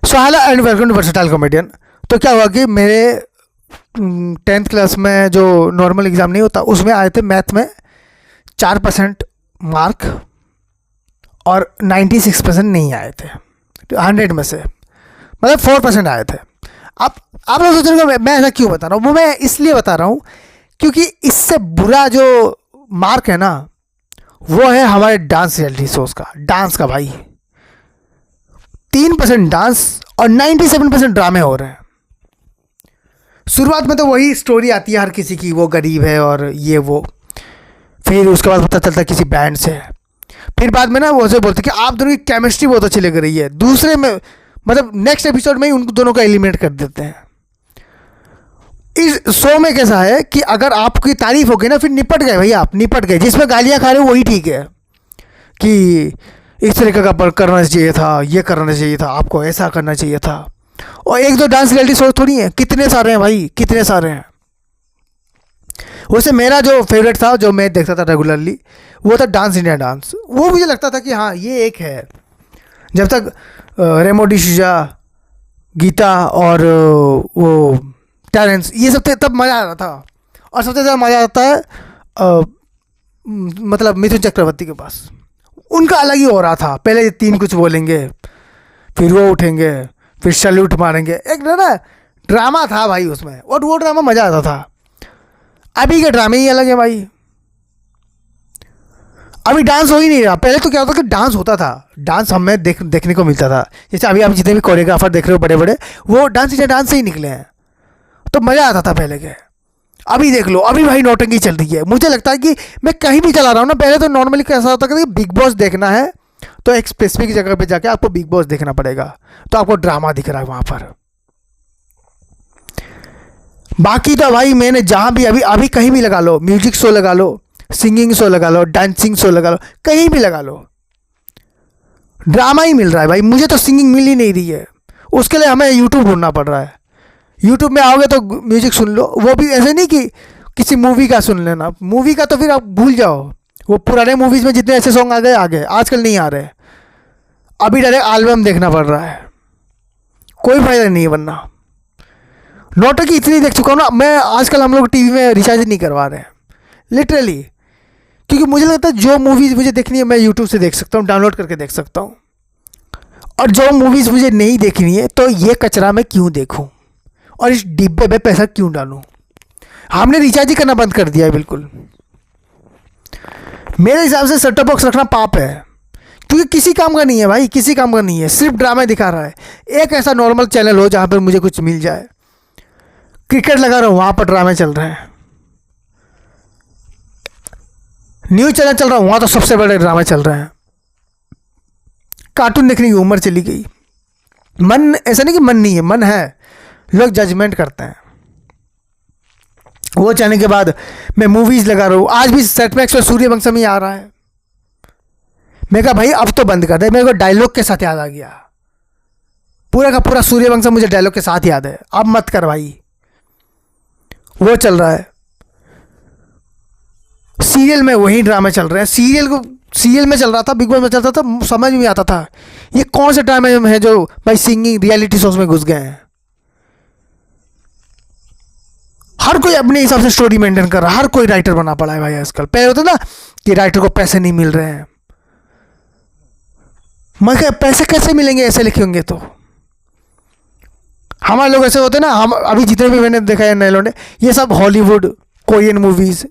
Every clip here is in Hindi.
So hello and welcome to versatile comedian. तो क्या हुआ कि मेरे 10th क्लास में जो नॉर्मल एग्ज़ाम नहीं होता उसमें आए थे मैथ में 4% मार्क और 96% नहीं आए थे 100 में से, मतलब 4% आए थे। अब आप लोग सोच रहे हो मैं ऐसा क्यों बता रहा हूँ, वो मैं इसलिए बता रहा हूँ क्योंकि इससे बुरा जो मार्क है ना वो है हमारे डांस रियलिटी शोज़ का, डांस का। भाई 3% डांस और 97% ड्रामे हो रहे हैं। शुरुआत में तो वही स्टोरी आती है हर किसी की, वो गरीब है और ये वो, फिर उसके बाद पता चलता है किसी बैंड से, फिर बाद में ना वो से बोलते कि आप दोनों की केमिस्ट्री बहुत अच्छी लग रही है। दूसरे में मतलब नेक्स्ट एपिसोड में ही उन दोनों को एलिमिनेट कर देते हैं। इस शो में कैसा है कि अगर आपकी तारीफ हो गई ना फिर निपट गए भाई, आप निपट गए। जिसमें गालियाँ खा रहे हो वही ठीक है कि इस तरीके का करना चाहिए था, ये करना चाहिए था, आपको ऐसा करना चाहिए था। और एक दो डांस रियलिटी शो थोड़ी है, कितने सारे हैं भाई, कितने सारे हैं। वैसे मेरा जो फेवरेट था, जो मैं देखता था रेगुलरली, वो था डांस इंडिया डांस। वो मुझे लगता था कि हाँ ये एक है। जब तक रेमो डिसूजा, गीता और वो टेरेंस ये सब थे तब मज़ा आ रहा था। और सबसे ज़्यादा मज़ा आता है मतलब मिथुन चक्रवर्ती के पास, उनका अलग ही हो रहा था। पहले 3 कुछ बोलेंगे, फिर वो उठेंगे, फिर सैल्यूट मारेंगे, एक ना ड्रामा था भाई उसमें, और वो ड्रामा मज़ा आता था। अभी के ड्रामे ही अलग है भाई। अभी डांस हो ही नहीं रहा। पहले तो क्या होता था कि डांस होता था, डांस हमें देखने को मिलता था। जैसे अभी आप जितने भी कोरियोग्राफर देख रहे हो बड़े बड़े, वो डांस से ही निकले हैं, तो मज़ा आता था पहले के। अभी देख लो, अभी भाई नौटंकी चल रही है। मुझे लगता है कि मैं कहीं भी चला रहा हूँ ना, पहले तो नॉर्मली कैसा होता है कि बिग बॉस देखना है तो एक स्पेसिफिक जगह पे जाके आपको बिग बॉस देखना पड़ेगा, तो आपको ड्रामा दिख रहा है वहाँ पर। बाकी तो भाई मैंने जहाँ भी अभी अभी कहीं भी लगा लो, म्यूजिक शो लगा लो, सिंगिंग शो लगा लो, डांसिंग शो लगा लो, कहीं भी लगा लो, ड्रामा ही मिल रहा है भाई। मुझे तो सिंगिंग मिल ही नहीं रही है, उसके लिए हमें यूट्यूब ढूंढना पड़ रहा है। यूट्यूब में आओगे तो म्यूजिक सुन लो, वो भी ऐसे नहीं कि किसी मूवी का सुन लेना। मूवी का तो फिर आप भूल जाओ, वो पुराने मूवीज़ में जितने ऐसे सॉन्ग आ गए आजकल नहीं आ रहे। अभी डायरेक्ट एल्बम देखना पड़ रहा है, कोई फायदा नहीं है। वरना नौटंकी इतनी देख चुका हूँ ना मैं, आजकल हम लोग टीवी में रिचार्ज नहीं करवा रहे हैं लिटरली, क्योंकि मुझे लगता है जो मूवीज़ मुझे देखनी है मैं यूट्यूब से देख सकता हूँ, डाउनलोड करके देख सकता हूँ। और जो मूवीज़ मुझे नहीं देखनी है तो ये कचरा मैं क्यों देखूँ और इस डिब्बे में पैसा क्यों डालूं। हमने रिचार्ज ही करना बंद कर दिया है बिल्कुल। मेरे हिसाब से सेट टॉप बॉक्स रखना पाप है, क्योंकि किसी काम का नहीं है भाई, किसी काम का नहीं है, सिर्फ ड्रामा दिखा रहा है। एक ऐसा नॉर्मल चैनल हो जहाँ पर मुझे कुछ मिल जाए। क्रिकेट लगा रहा हूँ, वहाँ पर ड्रामे चल रहे हैं। न्यूज़ चैनल चल रहा हूँ, वहाँ तो सबसे बड़े ड्रामे चल रहे हैं। कार्टून देखने की उम्र चली गई। मन ऐसा नहीं कि मन नहीं है, मन है, लोग जजमेंट करते हैं। वो जाने के बाद मैं मूवीज़ लगा रहा हूँ। आज भी सेट मैक्स में सूर्यवंशम ही आ रहा है। मैं कहा भाई अब तो बंद कर दे, मेरे को डायलॉग के साथ याद आ गया। पूरा का पूरा सूर्यवंशम मुझे डायलॉग के साथ याद है, अब मत कर भाई। वो चल रहा है। सीरियल में वही ड्रामे चल रहे हैं। सीरियल में चल रहा था, बिग बॉस में चलता था, समझ में आता था ये कौन से ड्रामे हैं जो भाई सिंगिंग रियलिटी शोज में घुस गए हैं। हर कोई अपने हिसाब से स्टोरी मेंटेन कर रहा है, हर कोई राइटर बना पड़ा है भाई आजकल। पहले होता ना कि राइटर को पैसे नहीं मिल रहे हैं, मैं क्या पैसे कैसे मिलेंगे ऐसे लिखे होंगे तो। हमारे लोग ऐसे होते ना, हम अभी जितने भी मैंने देखा है नए लौंडे, ये सब Hollywood, Korean movies,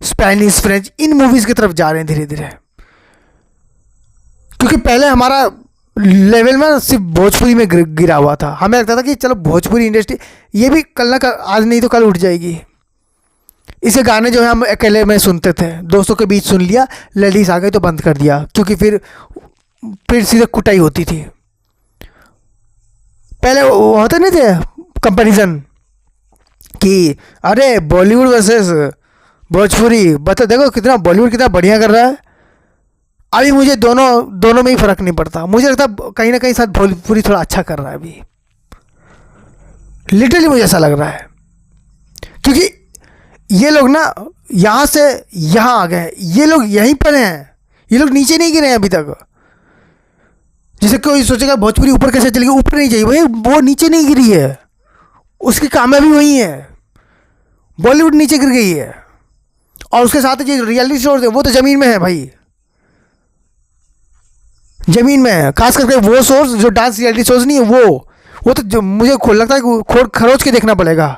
Spanish, French, इन मूवीज की तरफ जा रहे हैं धीरे धीरे। क्योंकि पहले हमारा लेवल में सिर्फ भोजपुरी में गिरा हुआ था। हमें लगता था कि चलो भोजपुरी इंडस्ट्री ये भी कल ना कल, आज नहीं तो कल उठ जाएगी। इसे गाने जो है हम अकेले में सुनते थे, दोस्तों के बीच सुन लिया, लेडीज आ गई तो बंद कर दिया, क्योंकि फिर सीधे कुटाई होती थी। पहले होते नहीं थे कंपैरिजन कि अरे बॉलीवुड वर्सेस भोजपुरी, बता देखो कितना बॉलीवुड कितना बढ़िया कर रहा है। अभी मुझे दोनों में ही फ़र्क नहीं पड़ता। मुझे लगता है कहीं ना कहीं साथ भोजपुरी थोड़ा अच्छा कर रहा है अभी, लिटरली मुझे ऐसा लग रहा है। क्योंकि ये लोग ना यहाँ से यहाँ आ गए, ये लोग यहीं पर हैं, ये लोग नीचे नहीं गिरे हैं अभी तक। जिसे कोई सोचेगा भोजपुरी ऊपर कैसे चलेगी, ऊपर नहीं चाहिए भाई, वो नीचे नहीं गिरी है, उसकी कामयाबी वही है, बॉलीवुड नीचे गिर गई है। और उसके साथ जो रियलिटी शोज है वो तो ज़मीन में है भाई, ज़मीन में है। खास करके वो शोज जो डांस रियलिटी शोज नहीं है, वो तो जो मुझे लगता है कि खोड़ खरोच के देखना पड़ेगा।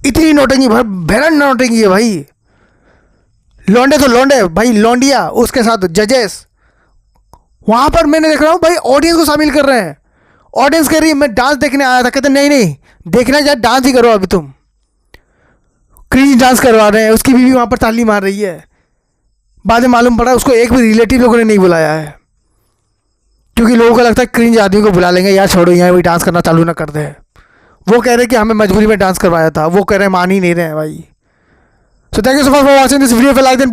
इतनी नौटंकी, भयानक नौटंकी है भाई। लौंडे तो लौंडे भाई, लौंडिया, उसके साथ जजेस। वहाँ पर मैंने देख रहा हूँ भाई, ऑडियंस को शामिल कर रहे हैं। ऑडियंस कह रही है मैं डांस देखने आया था, कहते नहीं नहीं, देखना चाहे डांस ही करो अभी तुम। क्रीज डांस करवा रहे हैं, उसकी बीवी वहाँ पर ताली मार रही है। बाद में मालूम पड़ा उसको एक भी रिलेटिव लोगों ने नहीं बुलाया है, क्योंकि लोगों को लगता है क्रिंज आदमी को बुला लेंगे, यार छोड़ो यहाँ, वही डांस करना चालू ना कर दे। वो कह रहे कि हमें मजबूरी में डांस करवाया था, वो कह रहे मान ही नहीं रहे हैं भाई। So thank you so much for watching this video. Like